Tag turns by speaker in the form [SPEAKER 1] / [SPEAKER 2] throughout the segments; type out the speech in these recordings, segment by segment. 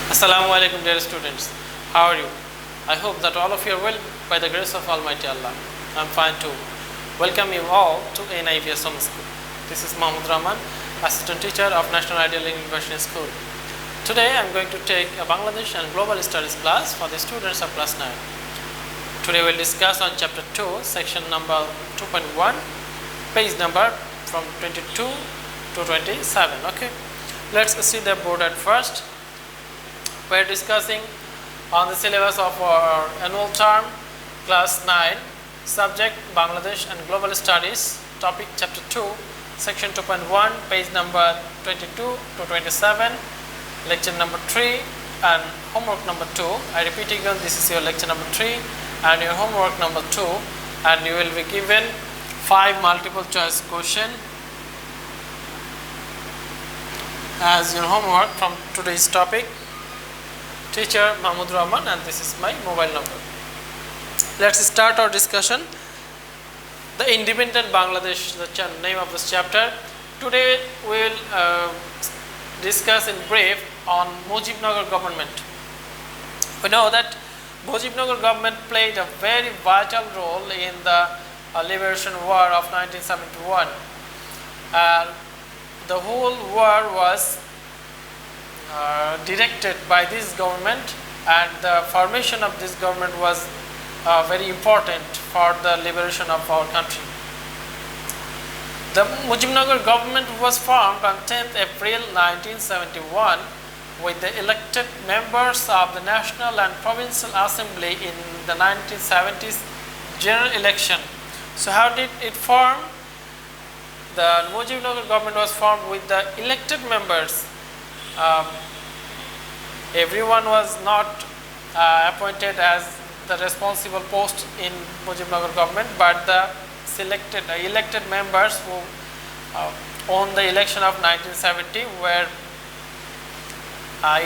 [SPEAKER 1] Assalamu alaikum dear students. How are you? I hope that all of you are well by the grace of Almighty Allah. I am fine too. Welcome you all to NIVS Home School. This is Mahmudur Rahman, Assistant Teacher of National Ideal University School. Today I am going to take a Bangladesh and Global Studies class for the students of class 9. Today we will discuss on chapter 2, section number 2.1, page number from 22 to 27. Okay, let's see the board at first. We are discussing on the syllabus of our annual term class 9, subject Bangladesh and Global Studies, topic chapter 2, section 2.1, page number 22 to 27, lecture number 3 and homework number 2. I repeat again, this is your lecture number 3 and your homework number 2, and you will be given 5 multiple choice question as your homework from today's topic. Teacher Mahmudur Rahman, and this is my mobile number. Let's start our discussion. The Independent Bangladesh, the name of this chapter. Today we will discuss in brief on Mujibnagar Government. We know that Bhajibnagar Government played a very vital role in the Liberation War of 1971. The whole war was directed by this government, and the formation of this government was very important for the liberation of our country. The Mujibnagar government was formed on 10th April 1971 with the elected members of the National and Provincial Assembly in the 1970s general election. So how did it form? The Mujibnagar government was formed with the elected members. Everyone was not appointed as the responsible post in Mujibnagar government, but the elected members who won the election of 1970 were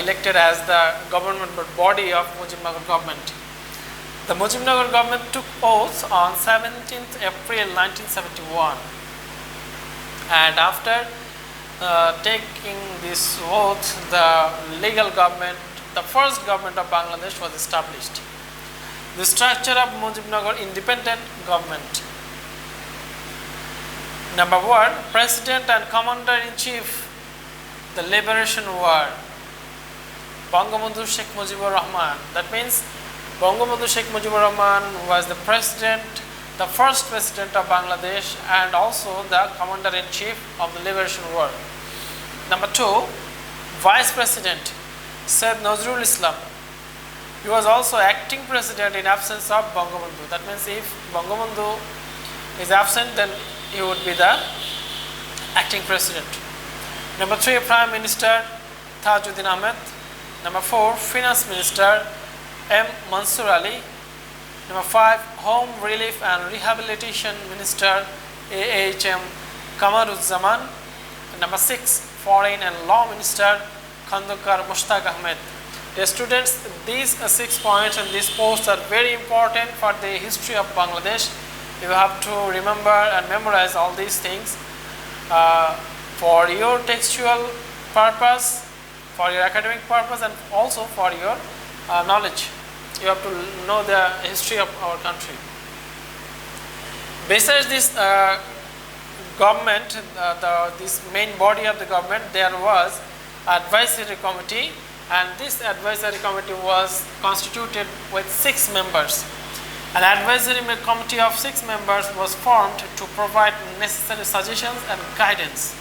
[SPEAKER 1] elected as the government body of Mujibnagar government. The Mujibnagar government took oath on 17th April 1971, and after taking this oath, the legal government, the first government of Bangladesh was established. The structure of Mujibnagar independent government. Number 1, President and Commander-in-Chief, the Liberation War, Mahmudur Sheikh Mujibur Rahman. That means Mahmudur Sheikh Mujibur Rahman was the president, the first president of Bangladesh, and also the Commander-in-Chief of the Liberation War. Number 2, Vice President Syed Nazrul Islam. He was also acting president in absence of Bangabandhu. That means if Bangabandhu is absent, then he would be the acting president. Number 3, Prime Minister Tajuddin Ahmed. Number 4, Finance Minister M. Mansur Ali. Number 5, Home Relief and Rehabilitation Minister A.H.M. Kamaruzzaman. Number 6, Foreign and Law Minister Khandukar Mushtaq Ahmed. Dear students, these 6 points and these posts are very important for the history of Bangladesh. You have to remember and memorize all these things for your textual purpose, for your academic purpose, and also for your knowledge. You have to know the history of our country. Besides this government, this main body of the government, there was advisory committee, and this advisory committee was constituted with 6 members. An advisory committee of 6 members was formed to provide necessary suggestions and guidance.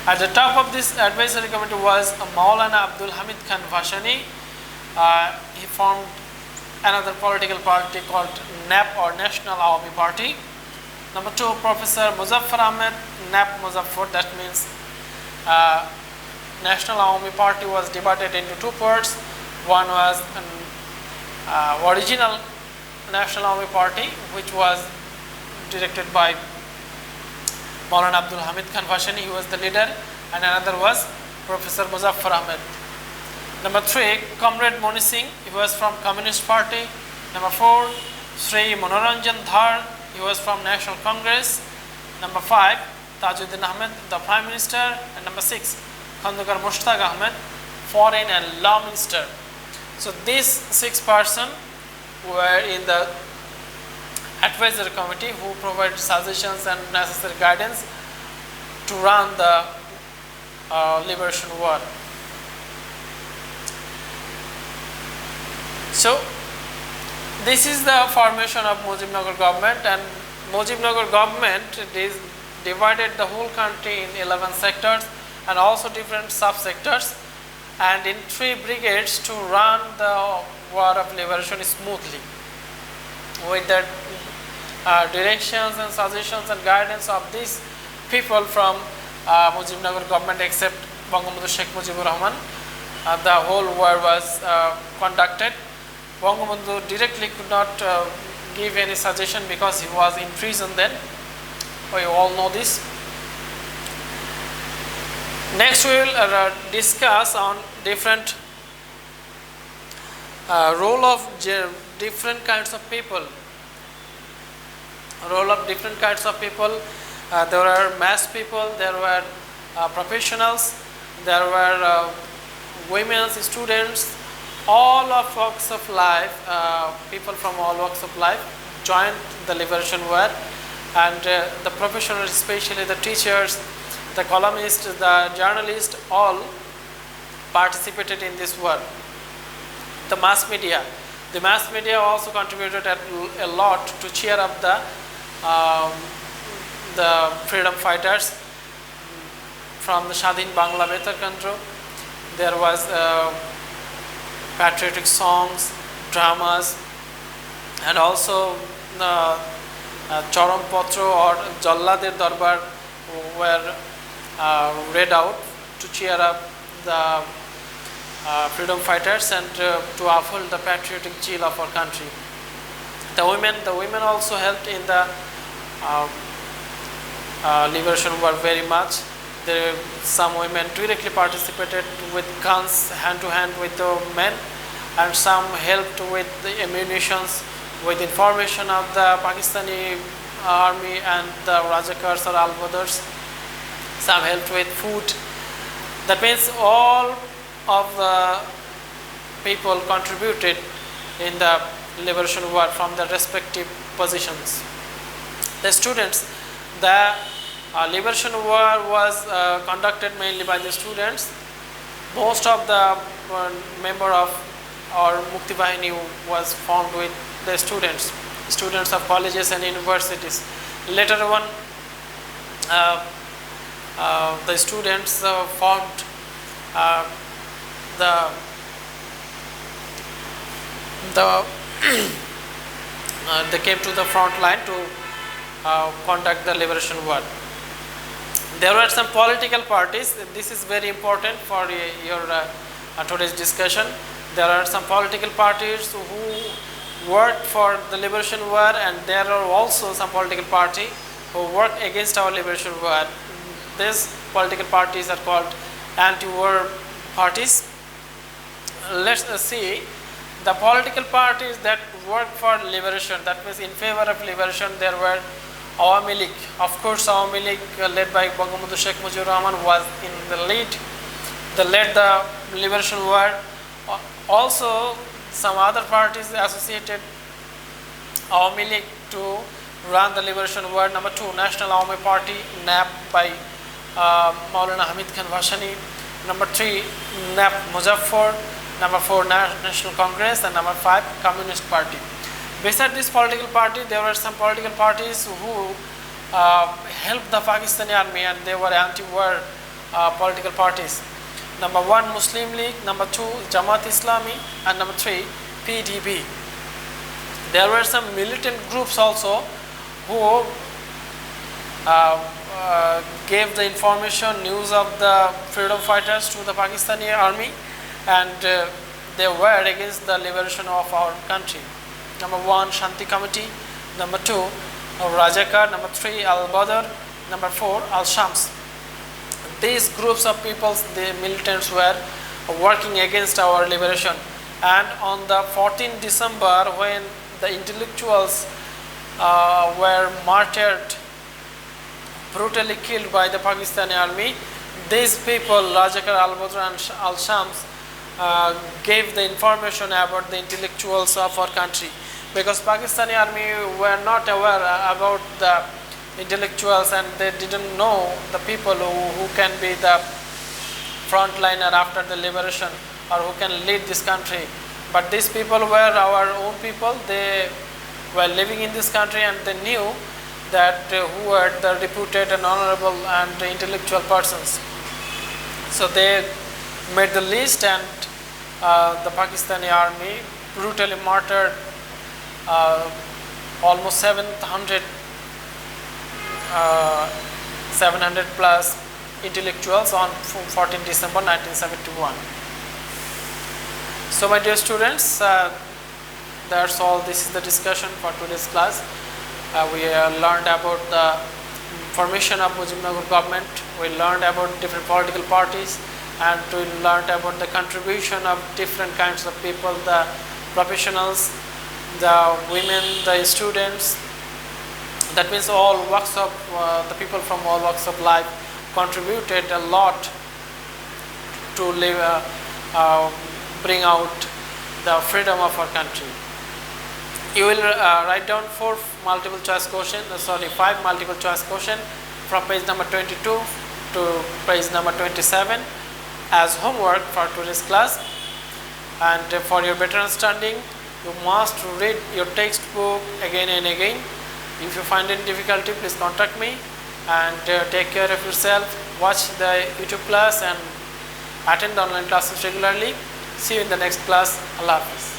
[SPEAKER 1] At the top of this advisory committee was Maulana Abdul Hamid Khan Bhashani. He formed another political party called NAP, or National Awami Party. Number 2, Professor Muzaffar Ahmed, NAP Muzaffar. That means National Awami Party was divided into 2 parts. One was original National Awami Party, which was directed by Maulana Abdul Hamid Khan Bhashani. He was the leader, and another was Professor Muzaffar Ahmed. Number 3, Comrade Moni Singh. He was from Communist Party. Number 4, Sri Manoranjan Dhar. He was from National Congress. Number 5, Tajuddin Ahmed, the Prime Minister. And number 6, Khandukar Mushtaq Ahmed, Foreign and Law Minister. So these 6 persons were in the advisory committee who provided suggestions and necessary guidance to run the liberation war. So this is the formation of Mujibnagar government, and Mujibnagar government is divided the whole country in 11 sectors and also different sub-sectors, and in 3 brigades to run the war of liberation smoothly with the directions and suggestions and guidance of these people from Mujibnagar government, except Bangamandhu Sheikh Mujibur Rahman. The whole war was conducted. Bangamandhu directly could not give any suggestion because he was in prison then. We all know this. Next we will discuss on different role of different kinds of people. Role of different kinds of people. There were mass people, there were professionals, there were women, students, all of walks of life, people from all walks of life joined the liberation war, and the professionals, especially the teachers, the columnists, the journalists, all participated in this war. The mass media also contributed a lot to cheer up the freedom fighters from the Shadhin Bangla Betar Kantro. There was patriotic songs, dramas, and also Charam Patro or Jallader Darbar were read out to cheer up the freedom fighters and to uphold the patriotic zeal of our country. The women also helped in the liberation war very much. Some women directly participated with guns hand to hand with the men, and some helped with the ammunitions, with information of the Pakistani army and the Rajakars or Al-Badrs. Some helped with food. That means all of the people contributed in the liberation war from their respective positions. The students, the liberation war was conducted mainly by the students. Most of the member of our Mukti Bahini was formed with the students of colleges and universities. Later on, the students formed they came to the front line to conduct the liberation war. There were some political parties. This is very important for your today's discussion. There are some political parties who worked for the liberation war, and there are also some political parties who worked against our liberation war. These political parties are called anti-war parties. Let's see the political parties that worked for liberation, that means in favor of liberation. There were Awami League. Of course, Awami League led by Bangamandhu Sheikh Mujibur Rahman was in the lead. They led the liberation war. Also, some other parties associated Awami League to run the liberation war. Number 2, National Awami Party, NAP by Maulana Hamid Khan Bhashani. Number 3, NAP Muzaffar. Number 4, National Congress, and number 5, Communist Party. Beside this political party, there were some political parties who helped the Pakistani army, and they were anti-war political parties. Number 1, Muslim League. Number 2, Jamaat Islami, and number 3, PDP. There were some militant groups also who gave the information, news of the freedom fighters to the Pakistani army, and they were against the liberation of our country. Number 1, Shanti Committee. Number 2, Rajakar. Number 3, Al-Badr. Number 4, Al-Shams. These groups of people, the militants, were working against our liberation. And on the 14th December, when the intellectuals were martyred, brutally killed by the Pakistani army, these people, Rajakar, Al-Badr and Al-Shams, gave the information about the intellectuals of our country, because Pakistani army were not aware about the intellectuals, and they didn't know the people who can be the frontliner after the liberation, or who can lead this country. But these people were our own people. They were living in this country, and they knew that who were the reputed and honorable and intellectual persons. So they made the list, and the Pakistani army brutally murdered almost 700 plus intellectuals on 14 December 1971. So my dear students, that's all. This is the discussion for today's class. We learned about the formation of Bhajibnagar government. We learned about different political parties, and we learned about the contribution of different kinds of people, the professionals, the women, the students. That means all walks of the people from all walks of life contributed a lot to live, bring out the freedom of our country. You will write down 5 multiple choice question from page number 22 to page number 27 as homework for today's class. And for your better understanding, you must read your textbook again and again. If you find any difficulty, please contact me, and take care of yourself. Watch the YouTube class and attend the online classes regularly. See you in the next class. Allah Hafiz.